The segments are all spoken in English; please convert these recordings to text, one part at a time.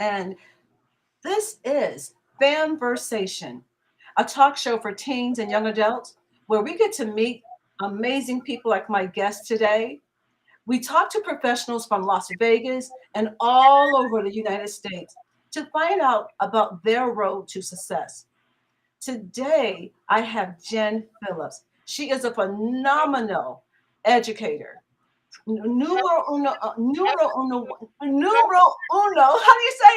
And this is FamVersation, a talk show for teens and young adults where we get to meet amazing people like my guest today. We talk to professionals from Las Vegas and all over the United States to find out about their road to success. Today, I have Jen Phillips. She is a phenomenal educator. Numero uno. How do you say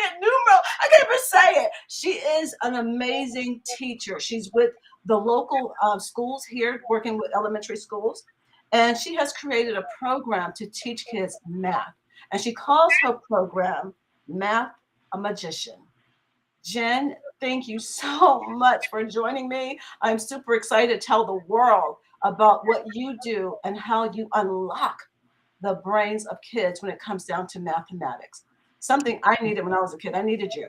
it? Numero. I can't even say it. She is an amazing teacher. She's with the local schools here, working with elementary schools, and she has created a program to teach kids math. And she calls her program Math a Magician. Jen, thank you so much for joining me. I'm super excited to tell the world about what you do and how you unlock the brains of kids when it comes down to mathematics. Something I needed when I was a kid. I needed you.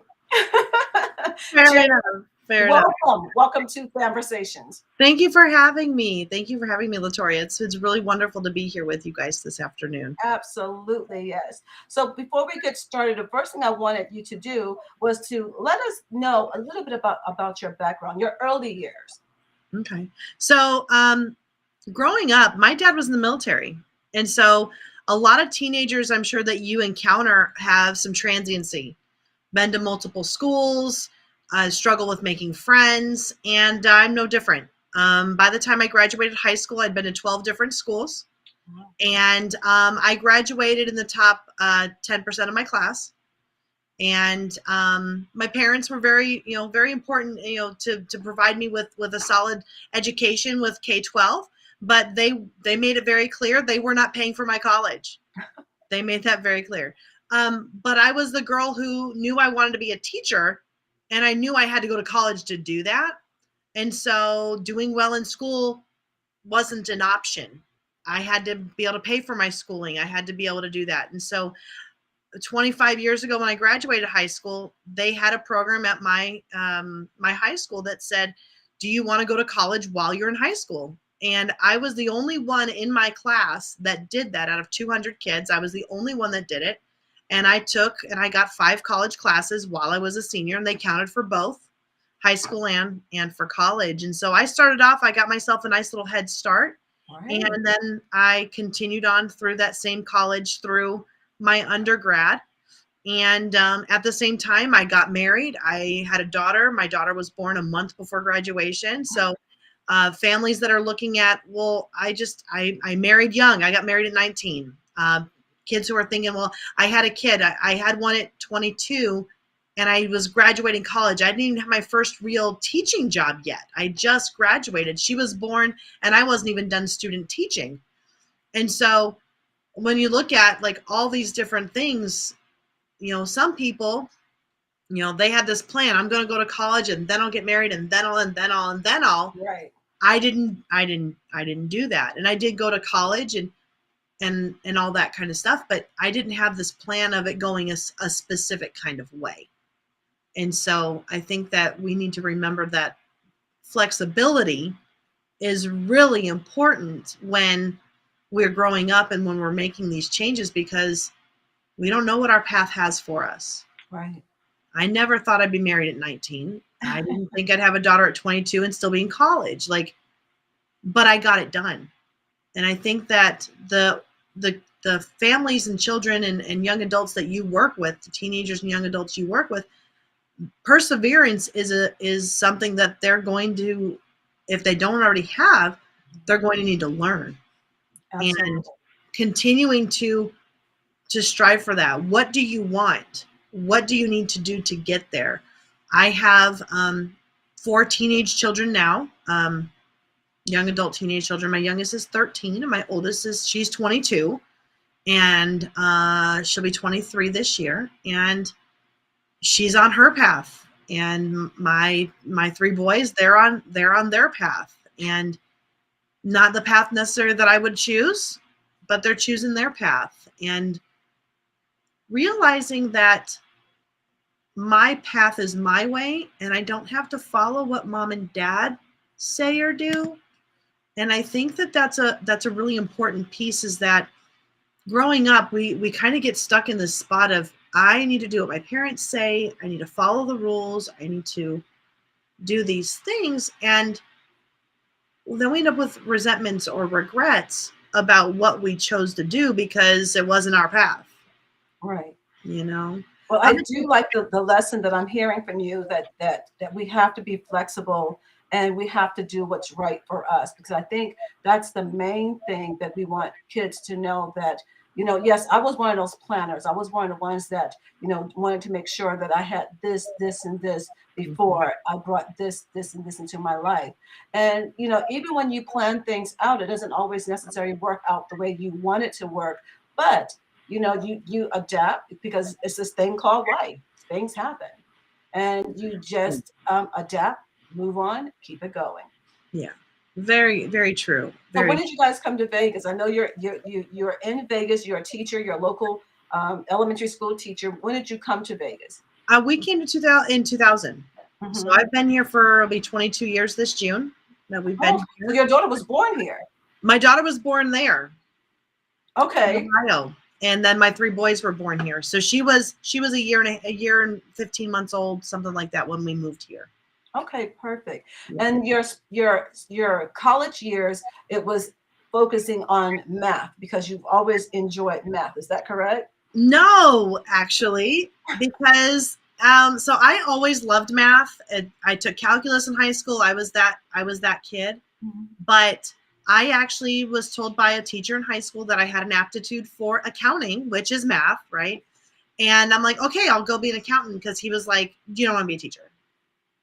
Fair Jen, enough. Fair enough. welcome. Welcome to FamVersations. Thank you for having me. Thank you for having me, Latoya. It's really wonderful to be here with you guys this afternoon. Absolutely, yes. So before we get started, the first thing I wanted you to do was to let us know a little bit about your background, your early years. Okay. So growing up, my dad was in the military. And so a lot of teenagers I'm sure that you encounter have some transiency, been to multiple schools, struggle with making friends, and I'm no different. By the time I graduated high school, I'd been to 12 different schools. And I graduated in the top 10% of my class. And my parents were very important, to provide me with a solid education with K-12. But they made it very clear they were not paying for my college. They made that very clear. But I was the girl who knew I wanted to be a teacher, and I knew I had to go to college to do that. And so doing well in school wasn't an option. I had to be able to pay for my schooling. I had to be able to do that. And so 25 years ago when I graduated high school, they had a program at my high school that said, do you want to go to college while you're in high school? And I was the only one in my class that did that. Out of 200 kids, I was the only one that did it. And I got 5 college classes while I was a senior, and they counted for both high school and for college. And so I started off, I got myself a nice little head start. Right. And then I continued on through that same college through my undergrad. And at the same time, I got married. I had a daughter. My daughter was born a month before graduation. So families that are looking at, well, I married young. I got married at 19. Kids who are thinking, well, I had a kid. I had one at 22, and I was graduating college. I didn't even have my first real teaching job yet. I just graduated. She was born, and I wasn't even done student teaching. And so when you look at like all these different things, some people, they had this plan. I'm going to go to college, and then I'll get married, and then I'll. Right. I didn't do that. And I did go to college and all that kind of stuff, but I didn't have this plan of it going a specific kind of way. And so I think that we need to remember that flexibility is really important when we're growing up and when we're making these changes, because we don't know what our path has for us. Right. I never thought I'd be married at 19. I didn't think I'd have a daughter at 22 and still be in college. But I got it done. And I think that the families and children and young adults that you work with, the teenagers and young adults you work with, perseverance is something that they're going to, if they don't already have, they're going to need to learn. Absolutely. And continuing to strive for that. What do you want? What do you need to do to get there? I have 4 teenage children now, young adult teenage children. My youngest is 13, and my oldest she's 22, and she'll be 23 this year. And she's on her path, and my 3 boys, they're on their path, and not the path necessarily that I would choose, but they're choosing their path. And realizing that my path is my way, and I don't have to follow what mom and dad say or do. And I think that that's a really important piece, is that growing up, we kind of get stuck in this spot of I need to do what my parents say. I need to follow the rules. I need to do these things. And then we end up with resentments or regrets about what we chose to do because it wasn't our path, Right. you know? Well, I'm I do like the lesson that I'm hearing from you, that we have to be flexible and we have to do what's right for us, because I think that's the main thing that we want kids to know, that, yes, I was one of those planners. I was one of the ones that, wanted to make sure that I had this, and this before I brought this, and this into my life. And, even when you plan things out, it doesn't always necessarily work out the way you want it to work. But you adapt, because it's this thing called life. Things happen, and you just adapt, move on, keep it going. Yeah, very, very true. So Very. when did you guys come to Vegas? I know you're in Vegas. You're a teacher. You're a local elementary school teacher. When did you come to Vegas? We came to 2000 in 2000. So Mm-hmm. I've been here for it'll be 22 years this June that we've been Oh, here. so your daughter was born here. My daughter was born there in Okay. Ohio, and then my 3 boys were born here. So she was a year and 15 months old, something like that, when we moved here. Okay, perfect. Yeah. And your college years, it was focusing on math because you've always enjoyed math. Is that correct? No, actually, because so I always loved math. I took calculus in high school. I was that kid. Mhm. But I actually was told by a teacher in high school that I had an aptitude for accounting, which is math, right? And I'm like, okay, I'll go be an accountant, because he was like, you don't want to be a teacher.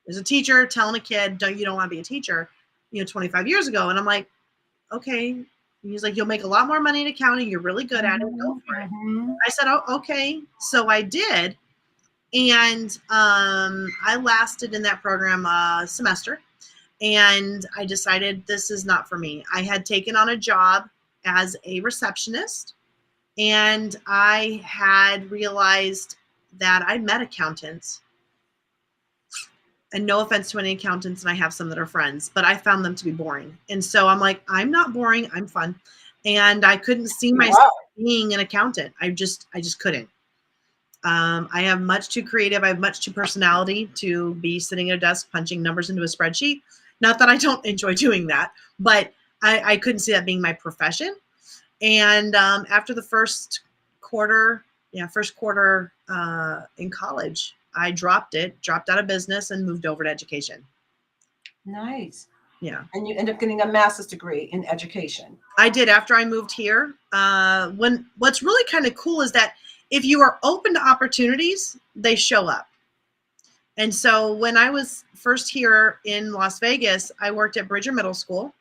There's a teacher telling a kid, you don't want to be a teacher, 25 years ago. And I'm like, okay. And he's like, you'll make a lot more money in accounting. You're really good at it. Go for it. Mhm. I said, oh, okay. So I did. And I lasted in that program a semester. And I decided this is not for me. I had taken on a job as a receptionist, and I had realized that I met accountants. And no offense to any accountants, and I have some that are friends, but I found them to be boring. And so I'm like, I'm not boring, I'm fun. And I couldn't see myself Wow. being an accountant. I just couldn't. I have much too creative. I have much too personality to be sitting at a desk punching numbers into a spreadsheet. Not that I don't enjoy doing that, but I couldn't see that being my profession. And after the first quarter in college, I dropped out of business, and moved over to education. Nice. Yeah. And you end up getting a master's degree in education. I did after I moved here. What's really kind of cool is that if you are open to opportunities, they show up. And so when I was first here in Las Vegas, I worked at Bridger Middle School,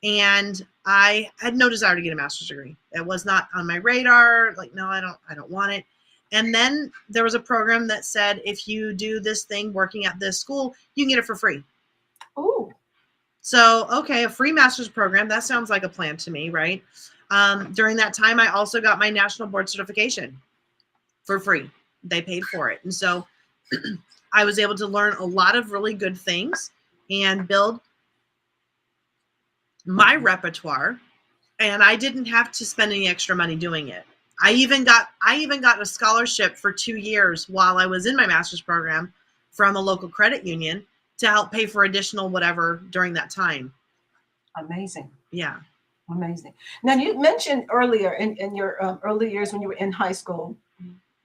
and I had no desire to get a master's degree. It was not on my radar. Like, no, I don't want it. And then there was a program that said, if you do this thing working at this school, you can get it for free. Ooh. So, okay, a free master's program. That sounds like a plan to me, right? During that time, I also got my national board certification for free. They paid for it. And so I was able to learn a lot of really good things and build my repertoire, and I didn't have to spend any extra money doing it. I even got a scholarship for 2 years while I was in my master's program from a local credit union to help pay for additional whatever during that time. Amazing. Yeah. Amazing. Now, you mentioned earlier in your early years when you were in high school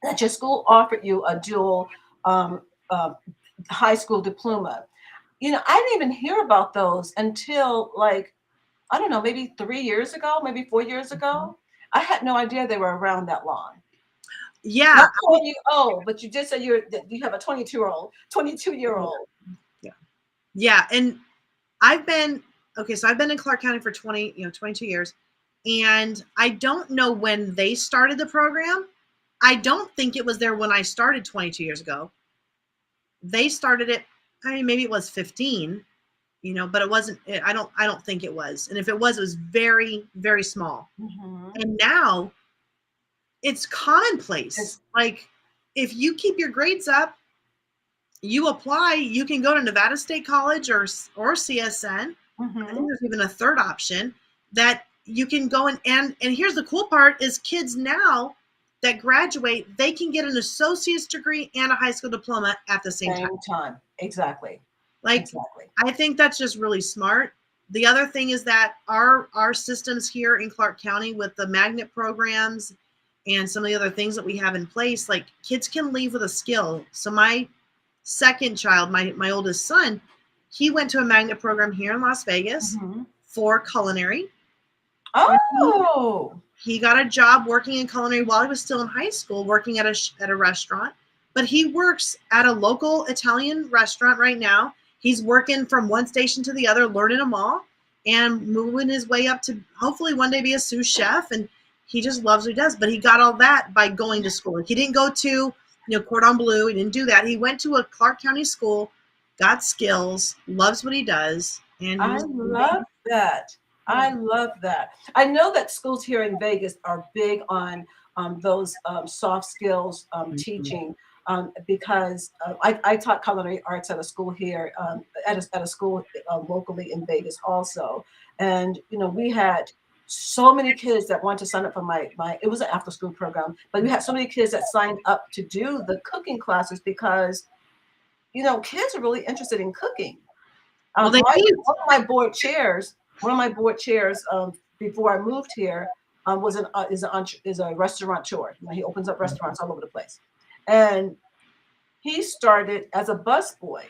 that your school offered you a dual uh, high school diploma. I didn't even hear about those until, like, I don't know, maybe 3 years ago, maybe 4 years ago. I had no idea they were around that long. Yeah. Not calling you old, but you just said you have a 22-year-old. Yeah. Yeah. And I've been in Clark County for 22 years. And I don't know when they started the program. I don't think it was there when I started 22 years ago. They started it, maybe it was 15, but it wasn't, I don't think it was. And if it was very, very small. Mm-hmm. And now it's commonplace. Like, if you keep your grades up, you apply, you can go to Nevada State College or CSN. Mm-hmm. I think there's even a third option that you can go and here's the cool part is kids now that graduate, they can get an associate's degree and a high school diploma at the same time. Exactly. Like, Exactly. I think that's just really smart. The other thing is that our systems here in Clark County with the magnet programs and some of the other things that we have in place, like kids can leave with a skill. So my second child, my oldest son, he went to a magnet program here in Las Vegas for culinary. Oh, He got a job working in culinary while he was still in high school, working at a restaurant. But he works at a local Italian restaurant right now. He's working from one station to the other, learning them all, and moving his way up to hopefully one day be a sous chef. And he just loves what he does. But he got all that by going to school. He didn't go to Cordon Bleu. He didn't do that. He went to a Clark County school, got skills, loves what he does, and I love that. I love that. I know that schools here in Vegas are big on those soft skills teaching because I taught culinary arts at a school here, at a school locally in Vegas also. And, we had so many kids that wanted to sign up for my it was an after school program, but we had so many kids that signed up to do the cooking classes because, kids are really interested in cooking. Well, they One of my board chairs before I moved here is a restaurateur. He opens up restaurants all over the place, and he started as a busboy,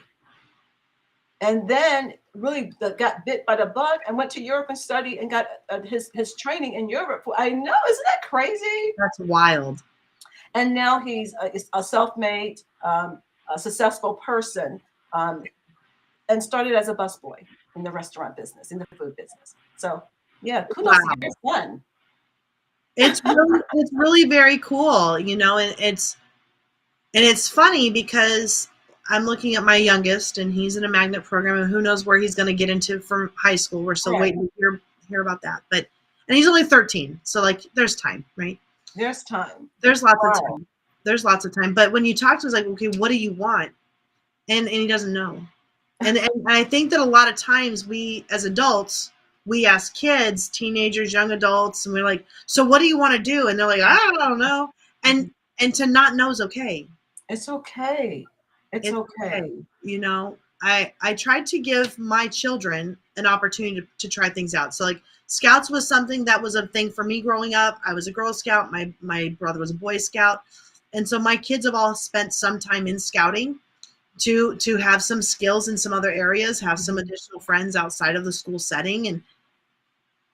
and then really got bit by the bug and went to Europe and studied and got his training in Europe. I know, isn't that crazy? That's wild. And now he's a self-made, a successful person. And started as a busboy in the restaurant business, in the food business. So yeah, kudos to your son. It's really very cool, and it's funny because I'm looking at my youngest and he's in a magnet program and who knows where he's going to get into from high school. We're still waiting to hear about that. And he's only 13. So like there's time, right? There's time. There's lots of time. There's lots of time. But when you talk to him, it's like, okay, what do you want? And he doesn't know. And I think that a lot of times we, as adults, we ask kids, teenagers, young adults, and we're like, so what do you want to do? And they're like, I don't know. And to not know is okay. It's okay. It's okay. I tried to give my children an opportunity to try things out. So like Scouts was something that was a thing for me growing up. I was a Girl Scout. My brother was a Boy Scout. And so my kids have all spent some time in scouting to have some skills in some other areas, have some additional friends outside of the school setting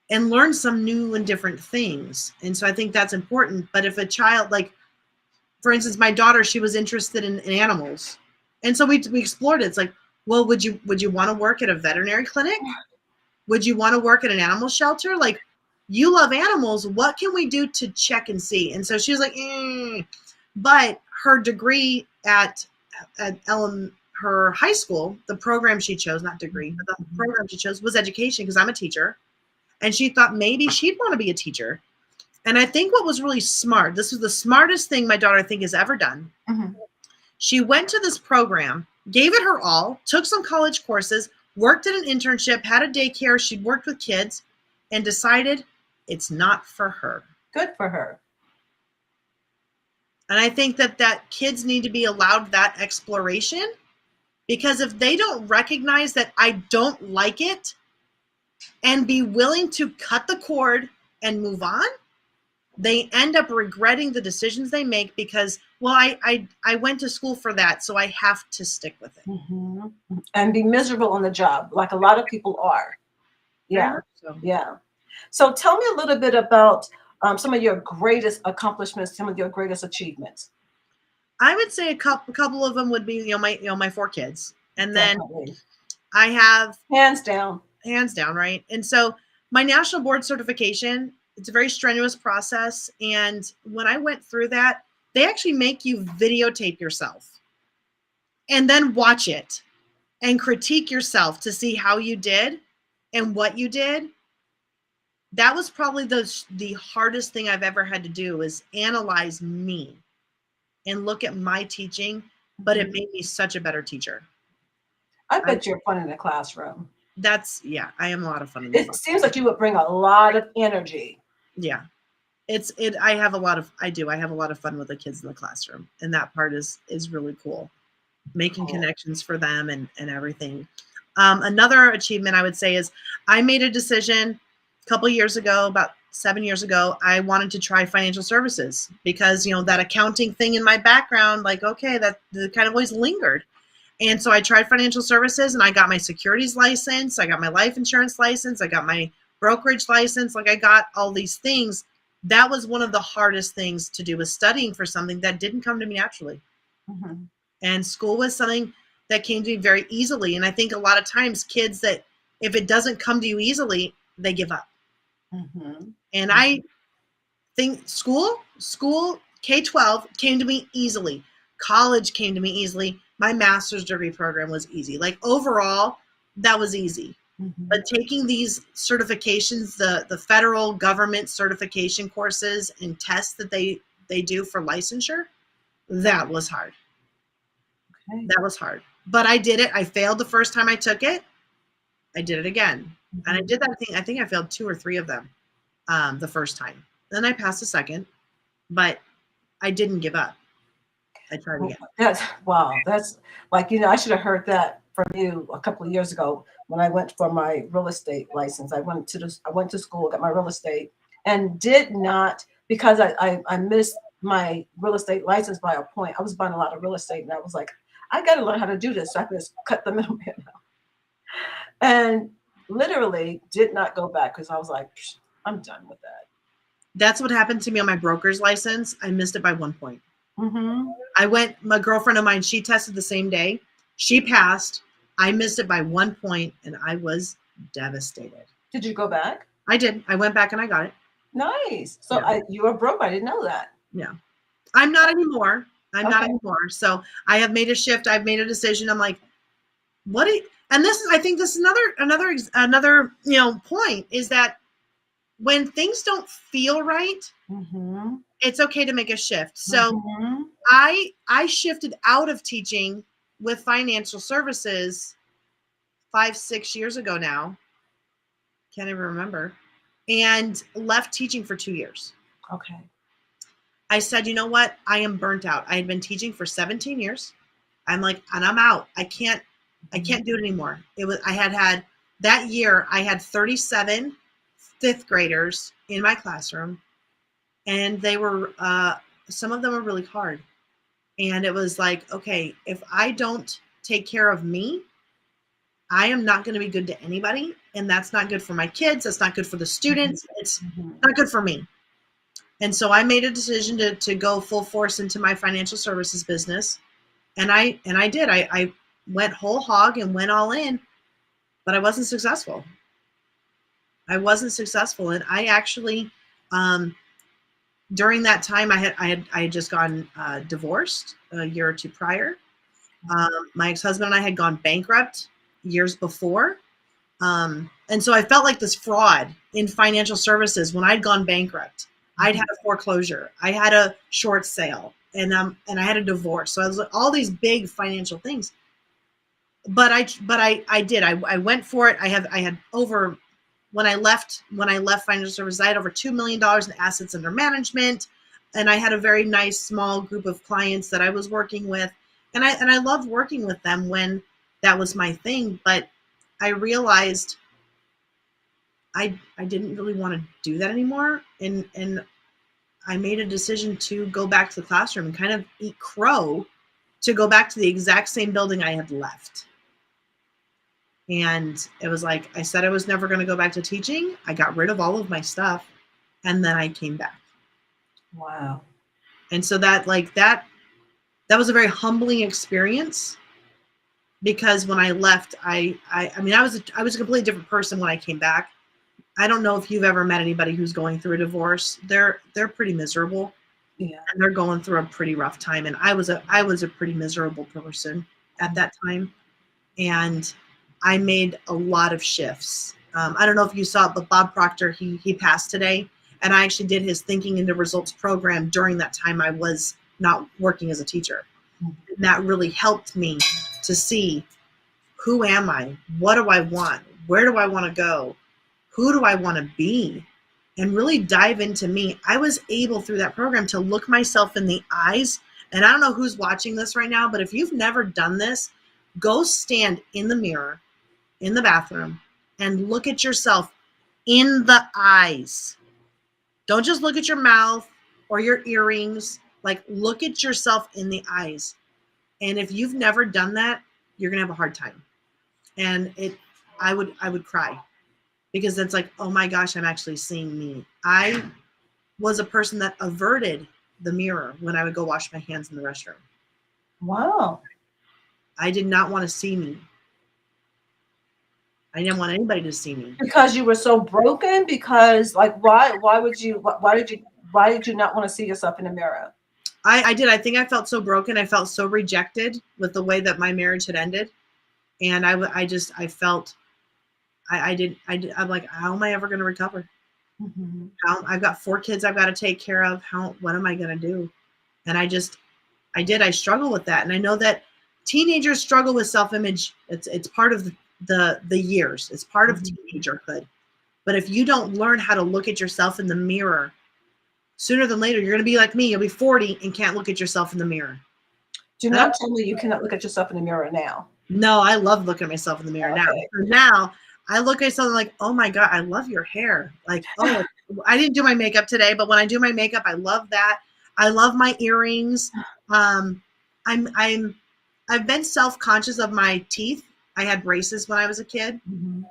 and learn some new and different things. And so I think that's important. But if a child, like, for instance, my daughter, she was interested in animals. And so we explored it. It's like, well, would you want to work at a veterinary clinic? Would you want to work at an animal shelter? Like, you love animals. What can we do to check and see? And so she was like, But her degree at her high school, the program she chose, not degree, but the program she chose was education because I'm a teacher. And she thought maybe she'd want to be a teacher. And I think what was really smart, this was the smartest thing my daughter, I think, has ever done. She went to this program, gave it her all, took some college courses, worked at an internship, had a daycare. She'd worked with kids and decided it's not for her. Good for her. And I think that kids need to be allowed that exploration because if they don't recognize that I don't like it and be willing to cut the cord and move on, they end up regretting the decisions they make because, well, I went to school for that, so I have to stick with it. And be miserable on the job, like a lot of people are. Yeah. Yeah. So tell me a little bit about some of your greatest accomplishments, some of your greatest achievements. I would say a couple of them would be, my 4 kids. And then I have hands down, right? And so my national board certification, it's a very strenuous process. And when I went through that, they actually make you videotape yourself and then watch it and critique yourself to see how you did and what you did. That was probably the hardest thing I've ever had to do is analyze me and look at my teaching, but it made me such a better teacher. I bet you're fun in the classroom. I am a lot of fun. It seems like you would bring a lot of energy. Yeah. I have a lot of fun with the kids in the classroom, and that part is really cool, making connections for them and everything. Another achievement I would say is I made a decision a couple years ago, about 7 years ago. I wanted to try financial services because, that accounting thing in my background, like, okay, that kind of always lingered. And so I tried financial services, and I got my securities license. I got my life insurance license. I got my brokerage license. Like, I got all these things. That was one of the hardest things to do, was studying for something that didn't come to me naturally. Mm-hmm. And school was something that came to me very easily. And I think a lot of times kids, that if it doesn't come to you easily, they give up. Mm-hmm. And I think school K-12 came to me easily. College came to me easily. My master's degree program was easy. Like, overall, that was easy. Mm-hmm. But taking these certifications, the federal government certification courses and tests that they do for licensure, that was hard. Okay. That was hard. But I did it. I failed the first time I took it. I did it again. Mm-hmm. And I did that thing. I think I failed 2 or 3 of them the first time. Then I passed the second, but I didn't give up. I tried again. That's like, I should have heard that from you a couple of years ago when I went for my real estate license. I went to school, got my real estate, and did not, because I missed my real estate license by a point. I was buying a lot of real estate, and I was like, I got to learn how to do this so I can just cut the middleman out. And literally did not go back because I was like, I'm done with that. That's what happened to me on my broker's license. I missed it by 1 point. Mm-hmm. My girlfriend of mine, she tested the same day. She passed. I missed it by 1 point, and I was devastated. Did you go back? I did. I went back and I got it. Nice. So yeah. You were broke. I didn't know that. Yeah. I'm not anymore. Not anymore. So I have made a shift. I've made a decision. I'm like, and I think this is another point is that when things don't feel right, mm-hmm. it's okay to make a shift. So mm-hmm. I shifted out of teaching with financial services 5-6 years ago now. Can't even remember. And left teaching for 2 years. Okay. I said, you know what? I am burnt out. I had been teaching for 17 years. I'm like, and I'm out. I can't do it anymore. I had that year, I had 37 fifth graders in my classroom, and they were, some of them were really hard. And it was like, okay, if I don't take care of me, I am not going to be good to anybody. And that's not good for my kids. That's not good for the students. It's not good for me. And so I made a decision to go full force into my financial services business. And I did. I went whole hog and went all in, but I wasn't successful. And I actually, during that time, I had just gotten divorced a year or two prior. My ex-husband and I had gone bankrupt years before. And so I felt like this fraud in financial services when I'd gone bankrupt. I'd had a foreclosure. I had a short sale, and I had a divorce. So I was like, all these big financial things. But I did. I went for it. I had over, when I left financial services, I had over $2 million in assets under management, and I had a very nice small group of clients that I was working with, and I loved working with them when that was my thing. But I realized I didn't really want to do that anymore, and I made a decision to go back to the classroom and kind of eat crow to go back to the exact same building I had left. And it was like, I said I was never going to go back to teaching. I got rid of all of my stuff, and then I came back. Wow. And so that was a very humbling experience, because when I left, I was a completely different person when I came back. I don't know if you've ever met anybody who's going through a divorce. They're pretty miserable. Yeah. And they're going through a pretty rough time. And I was a pretty miserable person at that time. And I made a lot of shifts. I don't know if you saw it, but Bob Proctor, he passed today. And I actually did his Thinking into Results program during that time I was not working as a teacher. And that really helped me to see, who am I? What do I want? Where do I want to go? Who do I want to be? and really dive into me, I was able through that program to look myself in the eyes. And I don't know who's watching this right now, but if you've never done this, go stand in the mirror in the bathroom and look at yourself in the eyes. Don't just look at your mouth or your earrings. Like, look at yourself in the eyes. And if you've never done that, you're gonna have a hard time. And I would cry, because it's like, oh my gosh, I'm actually seeing me. I was a person that averted the mirror when I would go wash my hands in the restroom. Wow. I did not want to see me. I didn't want anybody to see me. Because you were so broken? Because like why did you not want to see yourself in the mirror? I did. I think I felt so broken. I felt so rejected with the way that my marriage had ended. And I felt, I'm like, how am I ever going to recover? Mm-hmm. I've got 4 kids I've got to take care of. What am I going to do? And I struggle with that. And I know that teenagers struggle with self-image. It's part of the years. It's part of teenagerhood. But if you don't learn how to look at yourself in the mirror, sooner than later, you're going to be like me. You'll be 40 and can't look at yourself in the mirror. Do not tell me you cannot look at yourself in the mirror now. No, I love looking at myself in the mirror now. So now I look at something like, oh my God, I love your hair. Like, oh, I didn't do my makeup today, but when I do my makeup, I love that. I love my earrings. I've been self-conscious of my teeth. I had braces when I was a kid. Mm-hmm.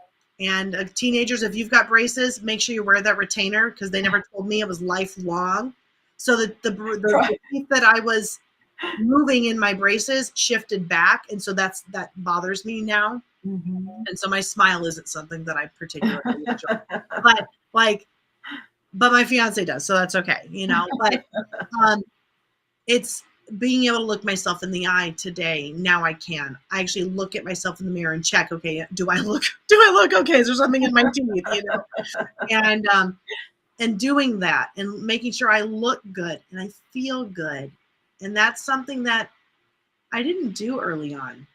And teenagers, if you've got braces, make sure you wear that retainer, because they never told me it was lifelong. So that the teeth that I was moving in my braces shifted back, and so that bothers me now. Mm-hmm. And so my smile isn't something that I particularly enjoy. But my fiance does, so that's okay, But it's being able to look myself in the eye today. Now I can. I actually look at myself in the mirror and check, okay, do I look okay? Is there something in my teeth? And doing that and making sure I look good and I feel good. And that's something that I didn't do early on.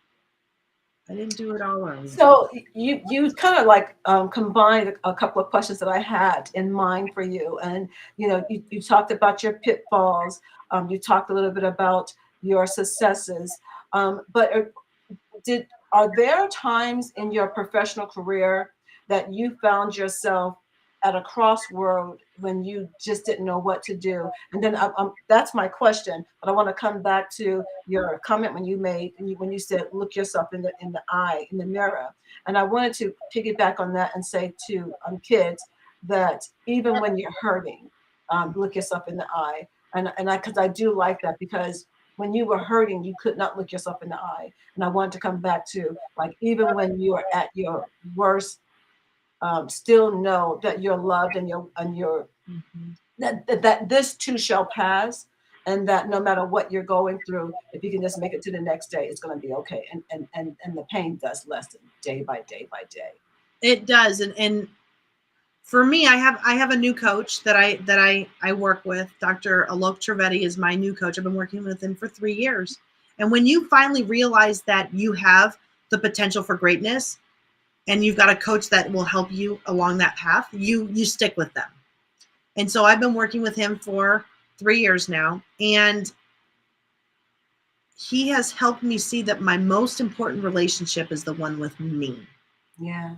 I didn't do it all early. So you kind of like combined a couple of questions that I had in mind for you, and you talked about your pitfalls. You talked a little bit about your successes, but are there times in your professional career that you found yourself at a crossroad when you just didn't know what to do? And then that's my question, but I want to come back to your comment when you said look yourself in the eye, in the mirror. And I wanted to piggyback on that and say to kids that even when you're hurting, look yourself in the eye. And because I do like that, because when you were hurting, you could not look yourself in the eye. And I wanted to come back to, like, even when you are at your worst, still know that you're loved, and that this too shall pass, and that no matter what you're going through, if you can just make it to the next day, it's going to be okay. And the pain does lessen day by day by day. It does. And for me, I have a new coach that I work with. Dr. Alok Trivedi is my new coach. I've been working with him for 3 years. And when you finally realize that you have the potential for greatness, and you've got a coach that will help you along that path, you stick with them. And so I've been working with him for 3 years now, and he has helped me see that my most important relationship is the one with me. Yeah.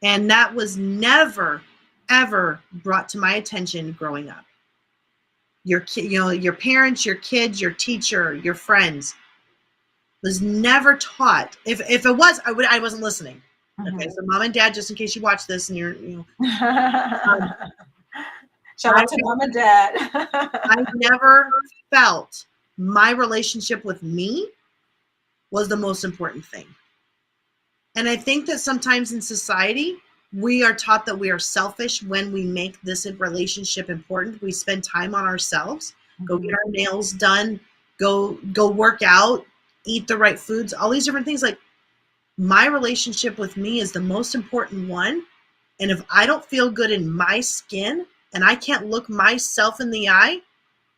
And that was never, ever brought to my attention growing up. Your parents, your kids, your teacher, your friends was never taught. If it was, I wasn't listening. Mm-hmm. Okay, so mom and dad, just in case you watch this and shout out to mom and dad. I never felt my relationship with me was the most important thing. And I think that sometimes in society, we are taught that we are selfish when we make this relationship important. We spend time on ourselves, go get our nails done, go work out, eat the right foods, all these different things. Like, my relationship with me is the most important one. And if I don't feel good in my skin, and I can't look myself in the eye,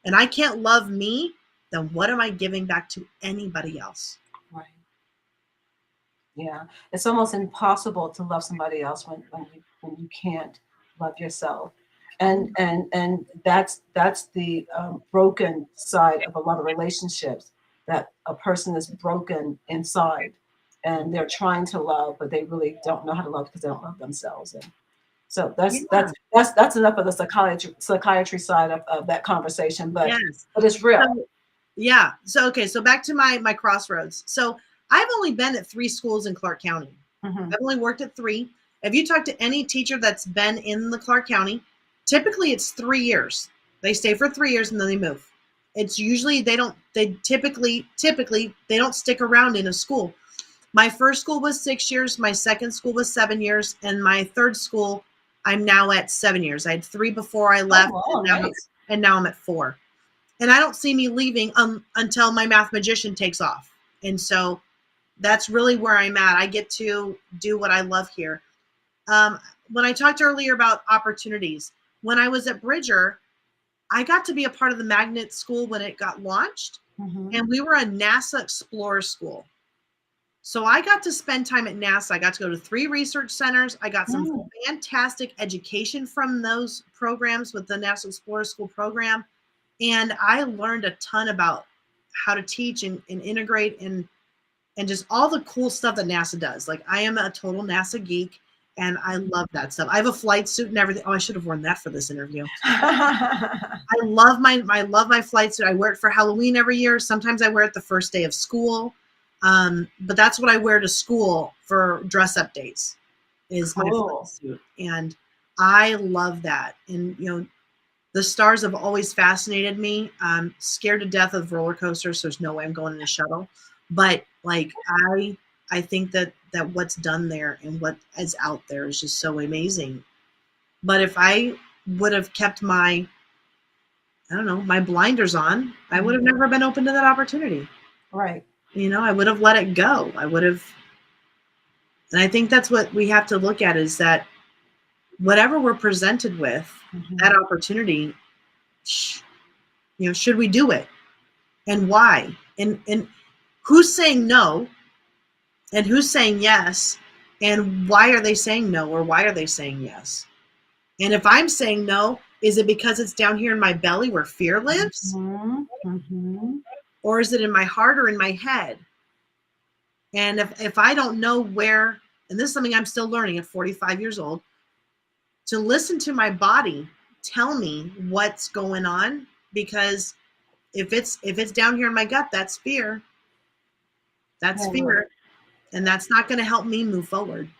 and I can't love me, then what am I giving back to anybody else? Right. Yeah. It's almost impossible to love somebody else when you can't love yourself. And that's the broken side of a lot of relationships, that a person is broken inside and they're trying to love, but they really don't know how to love because they don't love themselves. And so Yeah. that's enough of the psychiatry side of that conversation, Yes. but it's real. So, yeah. So okay. So back to my Crossroads. So I've only been at 3 schools in Clark County. Mhm. I've only worked at 3. If you talk to any teacher that's been in the Clark County, typically it's 3 years. They stay for 3 years and then they move. It's usually they typically they don't stick around in a school. My first school was 6 years, my second school was 7 years, and my third school I'm now at 7 years. I had 3 before I Oh, left, wow, nice. and now I'm at 4. And I don't see me leaving until my math magician takes off. And so that's really where I'm at. I get to do what I love here. When I talked earlier about opportunities, when I was at Bridger, I got to be a part of the magnet school when it got launched, Mhm. and we were a NASA Explorer school. So I got to spend time at NASA. I got to go to 3 research centers. I got some Mm. fantastic education from those programs with the NASA Explorer School program. And I learned a ton about how to teach and integrate and just all the cool stuff that NASA does. Like, I am a total NASA geek and I love that stuff. I have a flight suit and everything. Oh, I should have worn that for this interview. I love my flight suit. I wear it for Halloween every year. Sometimes I wear it the first day of school. But that's what I wear to school for dress up days, is my Cool. flight suit. And I love that. And the stars have always fascinated me. I'm scared to death of roller coasters, so there's no way I'm going in a shuttle. But like I think that what's done there and what is out there is just so amazing. But if I would have kept my, I don't know, my blinders on, I would have never been open to that opportunity. Right. I would have let it go. I would have, and I think that's what we have to look at, is that whatever we're presented with, that opportunity, should we do it, and why, and who's saying no, and who's saying yes, and why are they saying no, or why are they saying yes? And if I'm saying no, is it because it's down here in my belly where fear lives, or is it in my heart or in my head? And if I don't know where, and this is something I'm still learning at 45 years old, to listen to my body tell me what's going on, because if it's down here in my gut, that's fear. That's fear, and that's not going to help me move forward.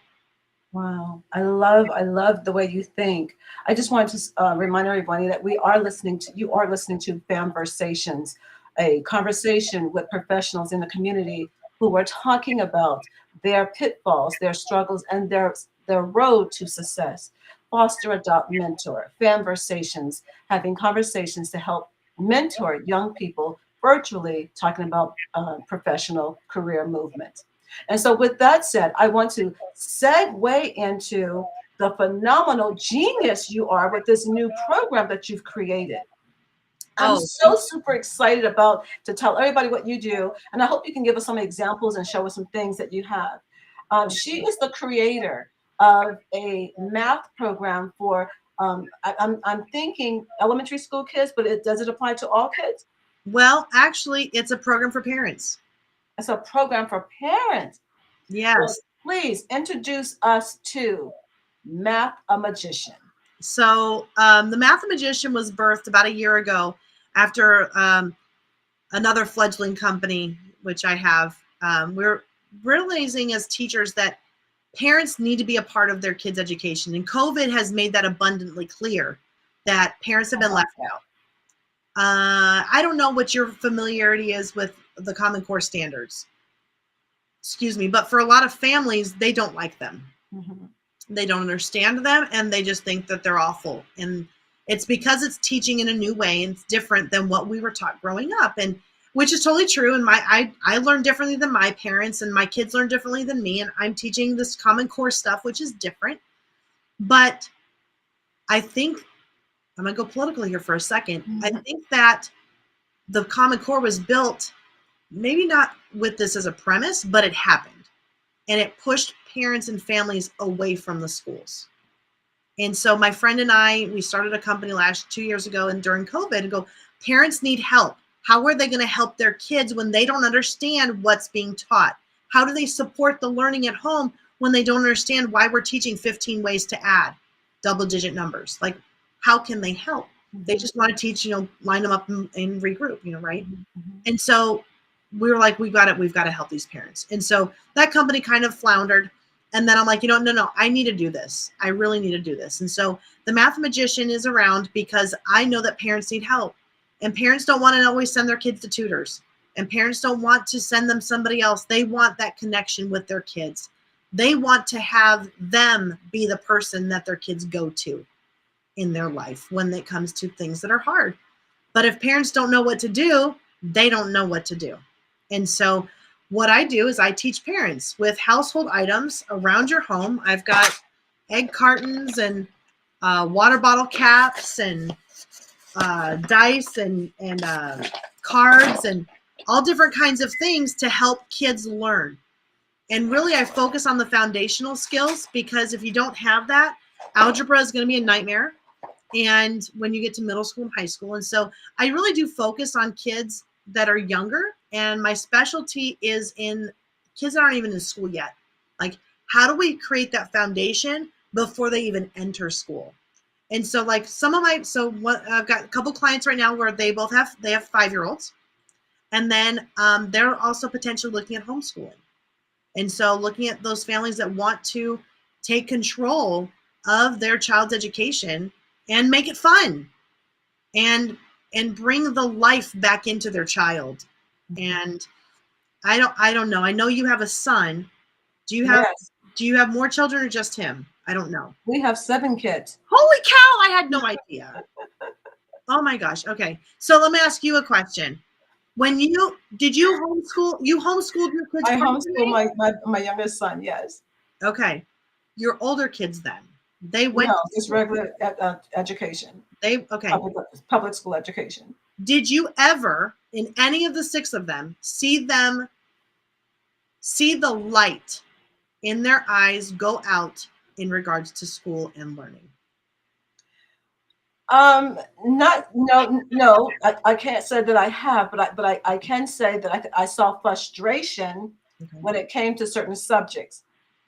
Wow. I love the way you think. I just wanted to remind everybody that you are listening to FamVersations, a conversation with professionals in the community who are talking about their pitfalls, their struggles, and their road to success. Foster, adopt, mentor. FamVersations, having conversations to help mentor young people virtually, talking about professional career movement. And so, with that said, I want to segue into the phenomenal genius you are with this new program that you've created. I'm so super excited about to tell everybody what you do, and I hope you can give us some examples and show us some things that you have. She is the creator of a math program for I'm thinking elementary school kids, but does it apply to all kids? Well, actually, it's a program for parents. It's a program for parents. Yes. So please introduce us to Math a Magician. So the Math a Magician was birthed about a year ago after another fledgling company, which I have. We're realizing as teachers that parents need to be a part of their kids' education. And COVID has made that abundantly clear, that parents have been left out. I don't know what your familiarity is with the Common Core standards. Excuse me, but for a lot of families, they don't like them. They don't understand them, and they just think that they're awful. And it's because it's teaching in a new way, and it's different than what we were taught growing up, and which is totally true. And I learned differently than my parents, and my kids learn differently than me, and I'm teaching this Common Core stuff, which is different. But I think, I'm going to go political here for a second. I think that the Common Core was built maybe not with this as a premise, but it happened. And it pushed parents and families away from the schools. And so my friend and I, we started a company 2 years ago, and during COVID, and go, parents need help. How are they going to help their kids when they don't understand what's being taught? How do they support the learning at home when they don't understand why we're teaching 15 ways to add double-digit numbers? Like, how can they help? They just want to teach, line them up and regroup, right? And so we were like, we've got to help these parents. And so that company kind of floundered. And then I'm like, no, I need to do this. I really need to do this. And so the Math Magician is around because I know that parents need help. And parents don't want to always send their kids to tutors. And parents don't want to send them somebody else. They want that connection with their kids. They want to have them be the person that their kids go to in their life when it comes to things that are hard. But if parents don't know what to do, they don't know what to do. And so what I do is I teach parents with household items around your home. I've got egg cartons and water bottle caps and dice and cards and all different kinds of things to help kids learn. And really, I focus on the foundational skills because if you don't have that, algebra is going to be a nightmare. And when you get to middle school and high school. And so I really do focus on kids that are younger. And my specialty is in kids that aren't even in school yet. Like, how do we create that foundation before they even enter school? And so like I've got a couple clients right now where they have 5-year-olds. And then they're also potentially looking at homeschooling. And so looking at those families that want to take control of their child's education and make it fun and bring the life back into their child. And I don't know. I know you have a son. Do you have more children or just him? I don't know. We have 7 kids. Holy cow, I had no idea. Oh my gosh. Okay. So let me ask you a question. Did you homeschool? You homeschooled your kids? I homeschool my youngest son, yes. Okay. Your older kids then? They went to just regular education. Okay. Public school education. Did you ever, in any of the 6 of them, see the light in their eyes go out in regards to school and learning? No. I can't say that I have, but I can say that I saw frustration when it came to certain subjects.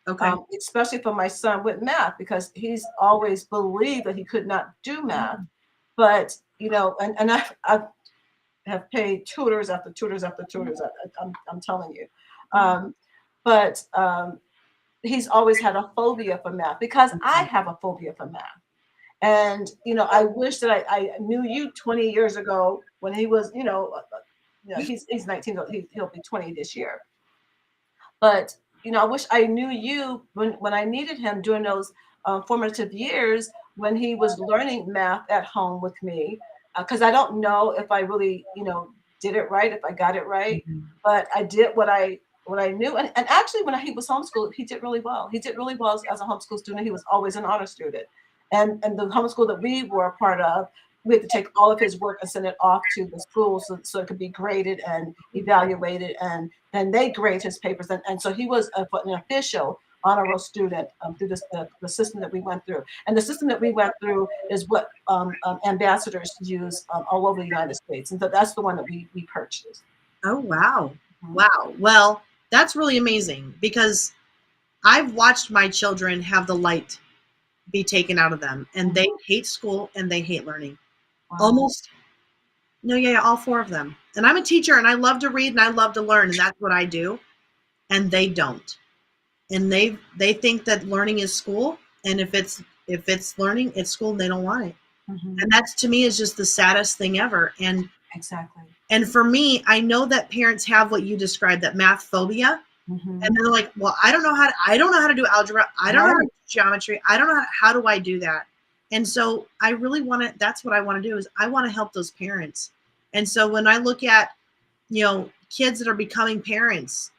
Okay. Especially for my son with math, because he's always believed that he could not do math. But and I have paid tutors after tutors after tutors. I'm telling you, but he's always had a phobia for math because I have a phobia for math. And I wish that I knew you 20 years ago when he was he's 19. He'll be 20 this year. But I wish I knew you when I needed him during those formative years when he was learning math at home with me, because I don't know if I really did it right, if I got it right, but I did what I knew. And actually, when he was homeschooled, he did really well. He did really well as a homeschool student. He was always an honor student. And the homeschool that we were a part of, we had to take all of his work and send it off to the school so it could be graded and evaluated, and then they grade his papers. And so he was an official honor roll student through the system that we went through. And the system that we went through is what ambassadors use all over the United States. And so that's the one that we purchased. Oh, wow. Wow. Well, that's really amazing because I've watched my children have the light be taken out of them, and they hate school and they hate learning. Wow. All 4 of them. And I'm a teacher and I love to read and I love to learn, and that's what I do. And they don't. And they think that learning is school, and if it's learning, it's school, and they don't want it. And that's, to me, is just the saddest thing ever. And exactly. And for me, I know that parents have what you described, that math phobia. And they're like, well, I don't know how to do algebra. I don't know how to do geometry. I don't know how do I do that? And so I really that's what I want to do, is I want to help those parents. And so when I look at, kids that are becoming parents,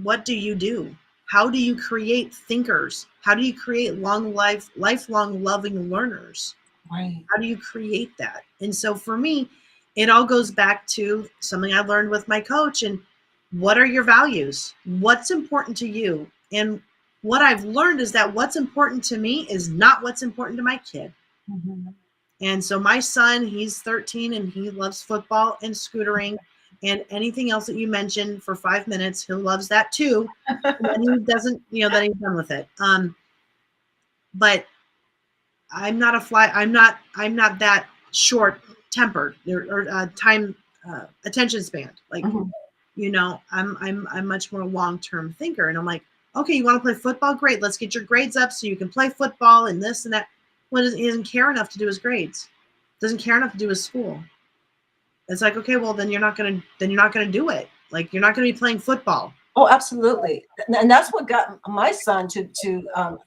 what do you do? How do you create thinkers? How do you create lifelong loving learners? Right. How do you create that? And so for me, it all goes back to something I learned with my coach. And what are your values? What's important to you? And what I've learned is that what's important to me is not what's important to my kid. Mm-hmm. And so my son, he's 13 and he loves football and scootering and anything else that you mentioned for 5 minutes. He loves that too. And then he doesn't, then he's done with it. But I'm not I'm not that short tempered or time attention span. Like, I'm much more long-term thinker. And I'm like, okay, you want to play football? Great. Let's get your grades up so you can play football and this and that. Well, he doesn't care enough to do his grades. Doesn't care enough to do his school. It's like, okay, well, then you're not gonna do it. Like, you're not gonna be playing football. Oh, absolutely. And that's what got my son to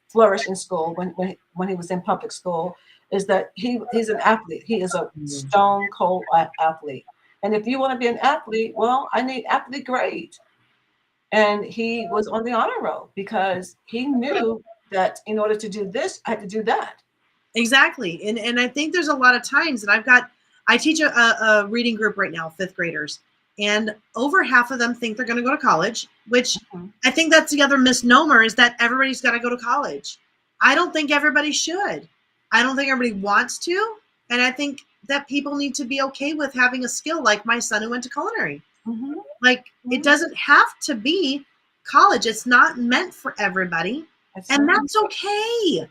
flourish in school when he was in public school, is that he's an athlete. He is a stone cold athlete. And if you want to be an athlete, well, I need athlete grade. And he was on the honor roll because he knew that in order to do this, I had to do that. Exactly. And I think there's a lot of times, and I teach a reading group right now, 5th graders, and over half of them think they're going to go to college, which I think that's the other misnomer, is that everybody's got to go to college. I don't think everybody should. I don't think everybody wants to. And I think that people need to be okay with having a skill, like my son who went to culinary. Like, it doesn't have to be college. It's not meant for everybody. And that's okay.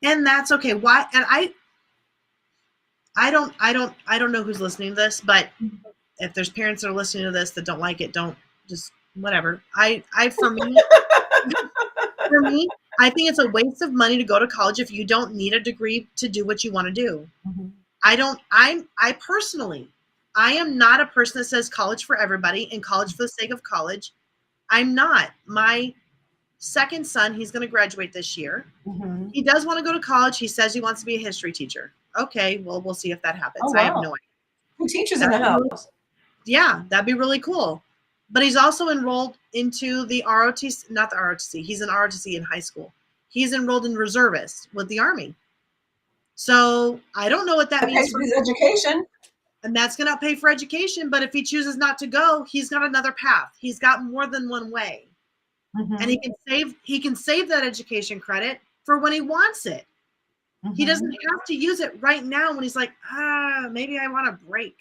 And that's okay. Why? And I don't know who's listening to this, but if there's parents that are listening to this that don't like it, don't, just whatever. For me, I think it's a waste of money to go to college if you don't need a degree to do what you want to do. I personally, I am not a person that says college for everybody and college for the sake of college. I'm not. My second son, he's going to graduate this year. He does want to go to college. He says he wants to be a history teacher. Okay, well, we'll see if that happens. Oh, wow. I have no idea. Who teaches in the house? Yeah, that'd be really cool. But he's also enrolled into the ROTC, not the ROTC. He's an ROTC in high school. He's enrolled in reservist with the Army. So I don't know what that means for his education. And that's going to pay for education. But if he chooses not to go, he's got another path. He's got more than one way. And he can save that education credit for when he wants it. He doesn't have to use it right now when he's like, maybe I want a break.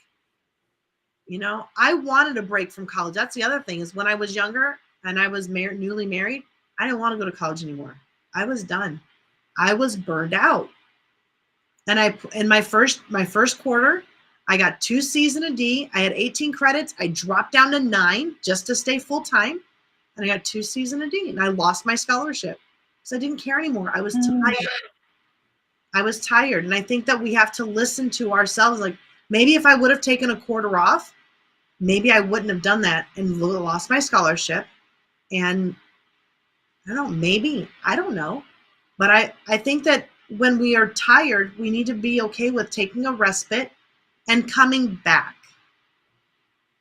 I wanted a break from college. That's the other thing, is when I was younger and I was newly married, I didn't want to go to college anymore. I was done. I was burned out. And in my first quarter, I got 2 C's and a D. I had 18 credits. I dropped down to 9 just to stay full time. And I got 2 C's and a D. And I lost my scholarship because I didn't care anymore. I was tired. I was tired. And I think that we have to listen to ourselves. Like, maybe if I would have taken a quarter off, maybe I wouldn't have done that and lost my scholarship. And I don't know, maybe, I don't know. But I think that when we are tired, we need to be okay with taking a respite and coming back.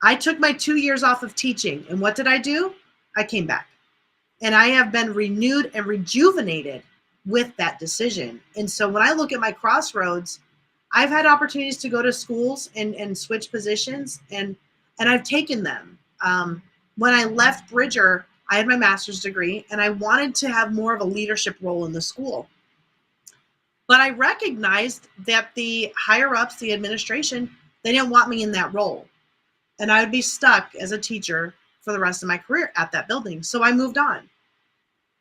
I took my 2 years off of teaching. And what did I do? I came back. And I have been renewed and rejuvenated with that decision. And so when I look at my Crossroads, I've had opportunities to go to schools and switch positions, and I've taken them. When I left Bridger, I had my master's degree, and I wanted to have more of a leadership role in the school. But I recognized that the higher ups, the administration, they didn't want me in that role. And I would be stuck as a teacher for the rest of my career at that building. So I moved on.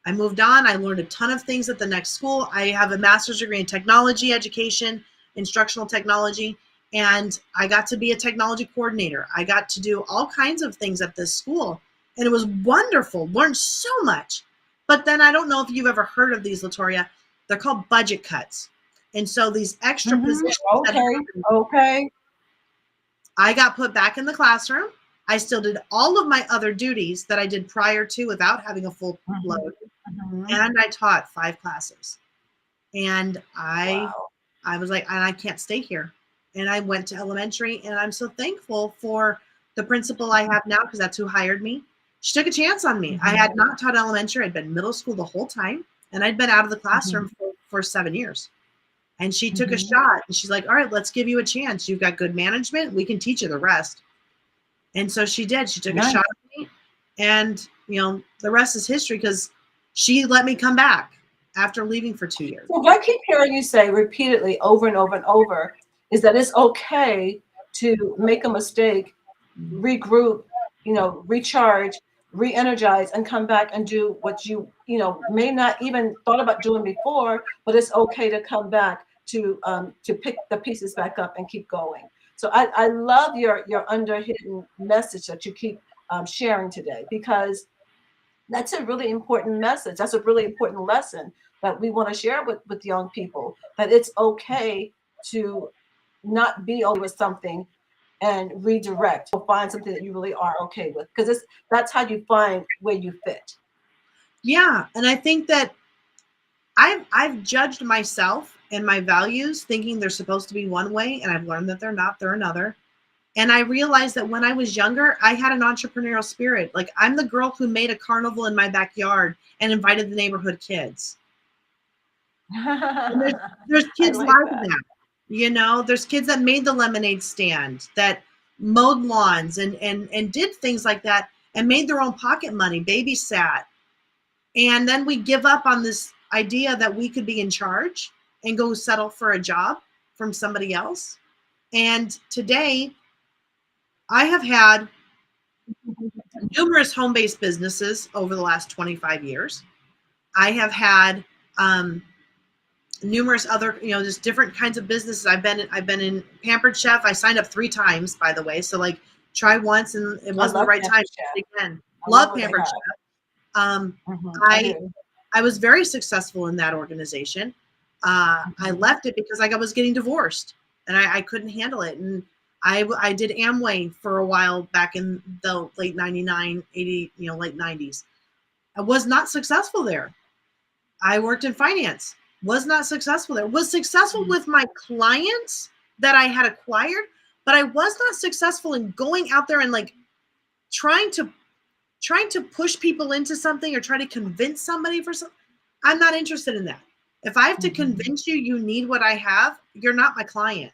I learned a ton of things at the next school. I have a master's degree in technology education, instructional technology, and I got to be a technology coordinator. I got to do all kinds of things at this school, and it was wonderful. Learned so much. But then I don't know if you've ever heard of these, Latoya. They're called budget cuts. And so these extra positions. Okay. I got put back in the classroom. I still did all of my other duties that I did prior to without having a full load. And I taught 5 classes. And I was like, and I can't stay here. And I went to elementary, and I'm so thankful for the principal I have now, because that's who hired me. She took a chance on me. I had not taught elementary. I'd been middle school the whole time, and I'd been out of the classroom for 7 years. And she took a shot, and she's like, all right, let's give you a chance. You've got good management. We can teach you the rest. And so she did. She took a shot at me, and the rest is history, because She let me come back after leaving for 2 years. So what I keep hearing you say repeatedly over and over and over is that it's okay to make a mistake, regroup, recharge, re-energize, and come back and do what you may not even thought about doing before, but it's okay to come back to pick the pieces back up and keep going. So I love your underhidden message that you keep sharing today, because that's a really important message. That's a really important lesson that we want to share with young people, that it's okay to not be okay with something and redirect or find something that you really are okay with, because that's how you find where you fit. Yeah, and I think that I've judged myself and my values thinking they're supposed to be one way, and I've learned that they're not, they're another. And I realized that when I was younger, I had an entrepreneurial spirit. Like, I'm the girl who made a carnival in my backyard and invited the neighborhood kids. And there's I kids like like that. that. There's kids that made the lemonade stand, that mowed lawns and did things like that and made their own pocket money, babysat. And then we give up on this idea that we could be in charge and go settle for a job from somebody else. And today I have had numerous home-based businesses over the last 25 years. I have had numerous other, just different kinds of businesses. I've been in Pampered Chef. I signed up 3 times, by the way. So like, try once and it I wasn't the love right time. Pampered Chef. Again, I love love what they Pampered have. Chef. Um, I I do. I was very successful in that organization. I left it because I was getting divorced and I couldn't handle it. And I did Amway for a while back in the late 99, 80, late 90s. I was not successful there. I worked in finance, was not successful there. Was successful with my clients that I had acquired, but I was not successful in going out there and like trying to push people into something or try to convince somebody for something. I'm not interested in that. If I have to convince you you need what I have, you're not my client.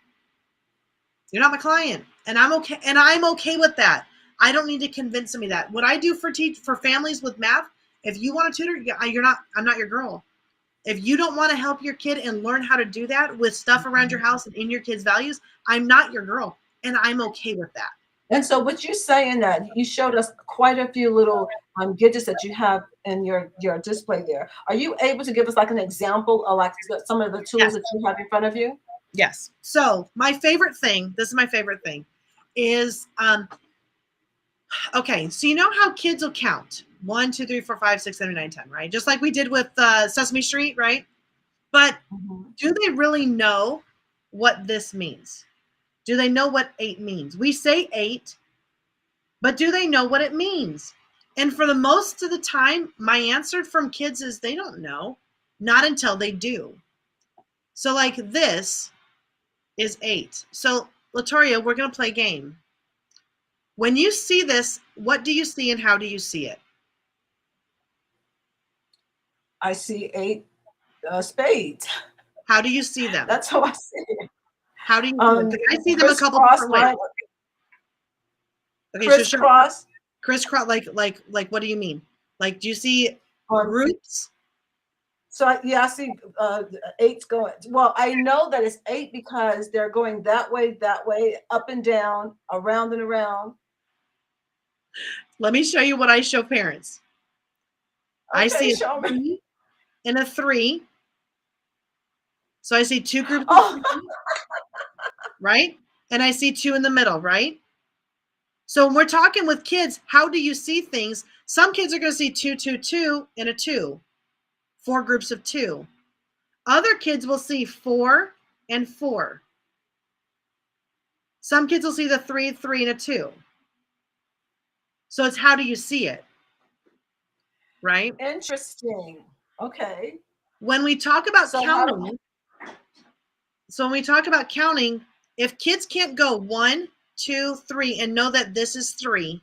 You're not my client. And I'm okay with that. I don't need to convince somebody that. What I do for families with math, if you want to tutor, I'm not your girl. If you don't want to help your kid and learn how to do that with stuff around your house and in your kids' values, I'm not your girl. And I'm okay with that. And so, what you saying that you showed us quite a few little gadgets that you have in your display there. Are you able to give us like an example of like some of the tools Yes. that you have in front of you? Yes. So my favorite thing, this is my favorite thing, is okay, so you know how kids will count 1, 2, 3, 4, 5, 6, 7, 8, 9, 10, right? Just like we did with Sesame Street, right? But do they really know what this means? Do they know what 8 means? We say 8, but do they know what it means? And for the most of the time, my answer from kids is they don't know, not until they do. So like this is 8. So Latoya, we're going to play a game. When you see this, what do you see and how do you see it? I see 8 spades. How do you see them? That's how I see it. How do you see them? Because I see them a couple Crisscross different ways. line. Okay, so sure. Crisscross. Crisscross, like what do you mean? Like, do you see On groups? So I see 8's going. Well, I know that it's 8 because they're going that way, up and down, around and around. Let me show you what I show parents. I Okay, see a show me. 3 and a 3. So I see 2 groups of Oh, 3, right? And I see 2 in the middle, right? So when we're talking with kids, how do you see things? Some kids are going to see 2, 2, 2, and a 2, 4 groups of 2. Other kids will see 4 and 4. Some kids will see the 3, 3, and a 2. So it's how do you see it, right? interesting. Okay. When we talk about So how do counting, if kids can't go 1, 2, 3 and know that this is 3,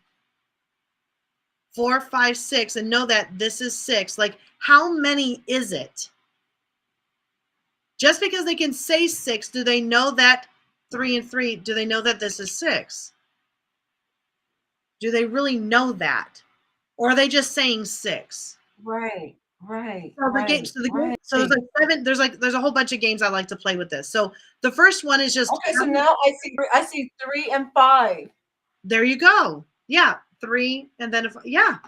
4, 5, 6 and know that this is 6, like how many is it? Just because they can say 6, do they know that 3 and 3, do they know that this is 6? Do they really know that? Or are they just saying 6? right? Right, So the game, right, so the game, right. so there's like seven. There's a whole bunch of games I like to play with this. So the first one is just Okay, so now I see 3 and 5. there you go. Yeah, three, and then if yeah,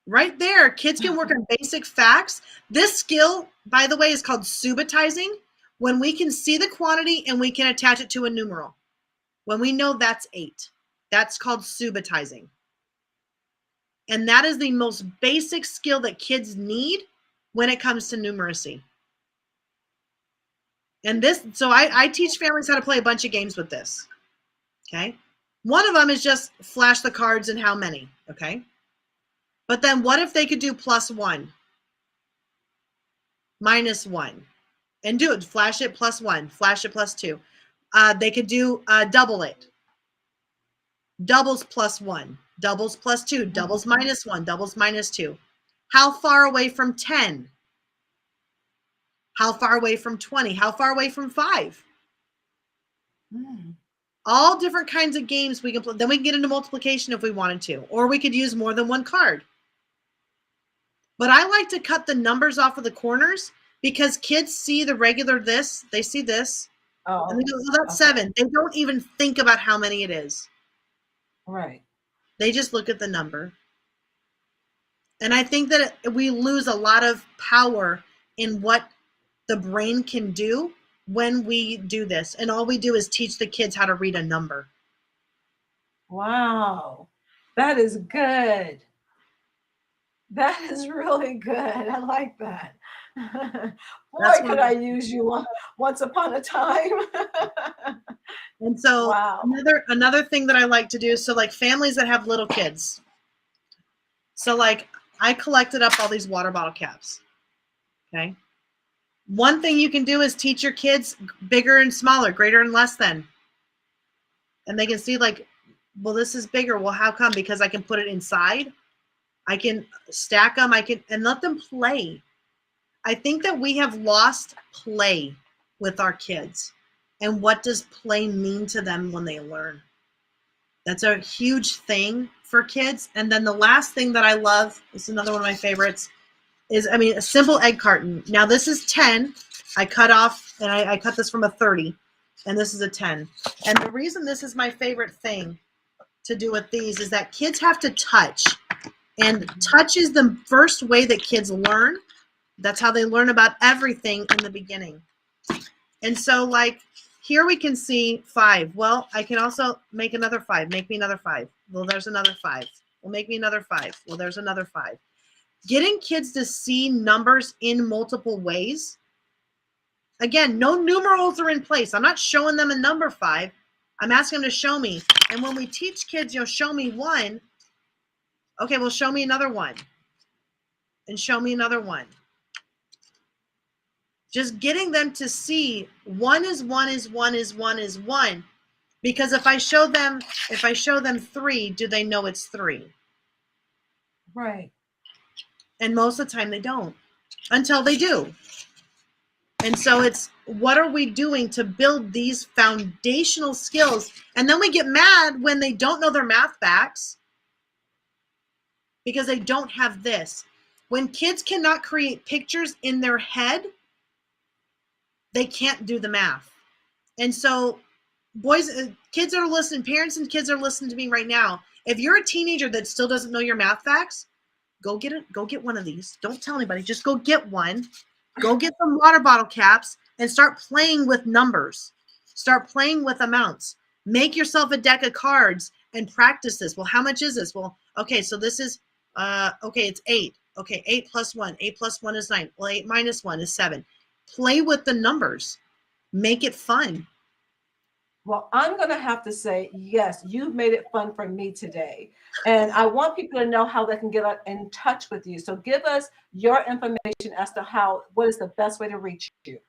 right there, kids can work on basic facts. This skill, by the way, is called subitizing. When we can see the quantity and we can attach it to a numeral. When we know that's 8, that's called subitizing. And that is the most basic skill that kids need when it comes to numeracy. And this, so I teach families how to play a bunch of games with this. Okay. One of them is just flash the cards and how many. Okay. But then what if they could do +1, -1, and do it? Flash it +1, flash it +2. They could do double it. Doubles +1, doubles +2, doubles -1, doubles -2. How far away from 10? How far away from 20? How far away from 5? Mm. All different kinds of games we can play. Then we can get into multiplication if we wanted to, or we could use more than one card. But I like to cut the numbers off of the corners because kids see the regular this, they see this, and Oh, they go, oh, that's okay. 7. They don't even think about how many it is. Right. They just look at the number. And I think that we lose a lot of power in what the brain can do when we do this. And all we do is teach the kids how to read a number. Wow. That is good. That is really good. I like that. That's Boy, what could I use you once upon a time. and so Wow. another thing that I like to do, so like families that have little kids. So like I collected up all these water bottle caps. Okay. One thing you can do is teach your kids bigger and smaller, greater and less than. And they can see like, well, this is bigger. Well, how come? Because I can put it inside. I can stack them. And let them play. I think that we have lost play with our kids. And what does play mean to them when they learn? That's a huge thing for kids. And then the last thing that I love, this is another one of my favorites, is, a simple egg carton. Now this is 10. I cut off, and I cut this from a 30, and this is a 10. And the reason this is my favorite thing to do with these is that kids have to touch. And touch is the first way that kids learn. That's how they learn about everything in the beginning. And so like here we can see 5. Well, I can also make another 5. Make me another 5. Well, there's another 5. Well, make me another 5. Well, there's another 5. Getting kids to see numbers in multiple ways. Again, no numerals are in place. I'm not showing them a number 5. I'm asking them to show me. And when we teach kids, show me 1. Okay, well, show me another 1. And show me another 1. Just getting them to see 1 is 1 is 1 is 1 is 1. Because if I show them 3, do they know it's 3? Right. And most of the time they don't until they do. And so it's, what are we doing to build these foundational skills? And then we get mad when they don't know their math facts because they don't have this. When kids cannot create pictures in their head, they can't do the math. And so kids are listening, parents and kids are listening to me right now. If you're a teenager that still doesn't know your math facts, go get one of these. Don't tell anybody, just go get one. Go get some water bottle caps and start playing with numbers. Start playing with amounts. Make yourself a deck of cards and practice this. Well, how much is this? Well, okay, so this is, okay, it's 8. Okay, 8 plus 1. 8 plus 1 is 9. Well, 8 minus 1 is 7. Play with the numbers. Make it fun. Well, I'm going to have to say, yes, you've made it fun for me today. And I want people to know how they can get in touch with you. So give us your information as to what is the best way to reach you.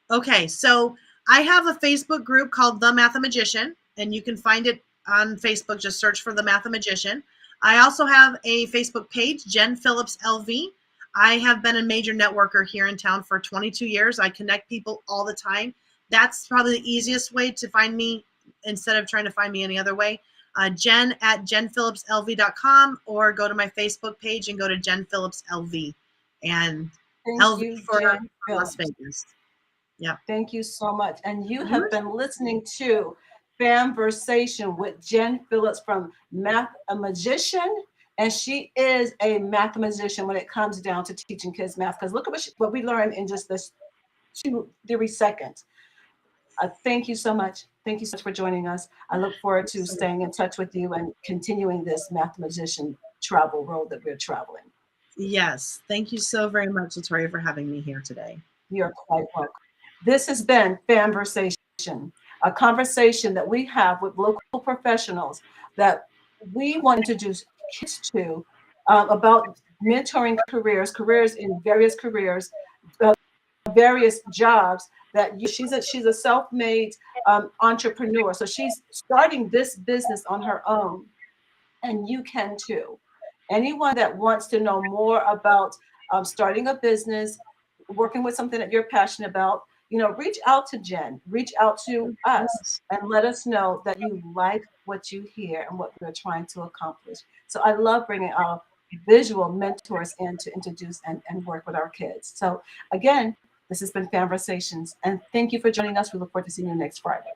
Okay, so I have a Facebook group called The Mathemagician, and you can find it on Facebook. Just search for The Mathemagician. I also have a Facebook page, Jen Phillips LV. I have been a major networker here in town for 22 years. I connect people all the time. That's probably the easiest way to find me instead of trying to find me any other way, Jen at jenphillipslv.com, or go to my Facebook page and go to Jen Phillips LV, and Thank LV you, for Jen Las Phillips. Vegas. Yeah. Thank you so much. And you have been listening to FamVersation with Jen Phillips from Math a Magician. And she is a mathematician when it comes down to teaching kids math. Because look at what we learned in just this 2-3 seconds. Thank you so much. Thank you so much for joining us. I look forward to staying in touch with you and continuing this mathematician travel road that we're traveling. Yes. Thank you so very much, Latoya, for having me here today. You're quite welcome. This has been FamVersation, a conversation that we have with local professionals that we want to introduce kids to about mentoring careers in various careers, various jobs. She's a self-made entrepreneur, so she's starting this business on her own, and you can too. Anyone that wants to know more about starting a business, working with something that you're passionate about, reach out to Jen, reach out to us, and let us know that you like what you hear and what we're trying to accomplish. So I love bringing our visual mentors in to introduce and work with our kids. So again, this has been FamVersations, and thank you for joining us. We look forward to seeing you next Friday.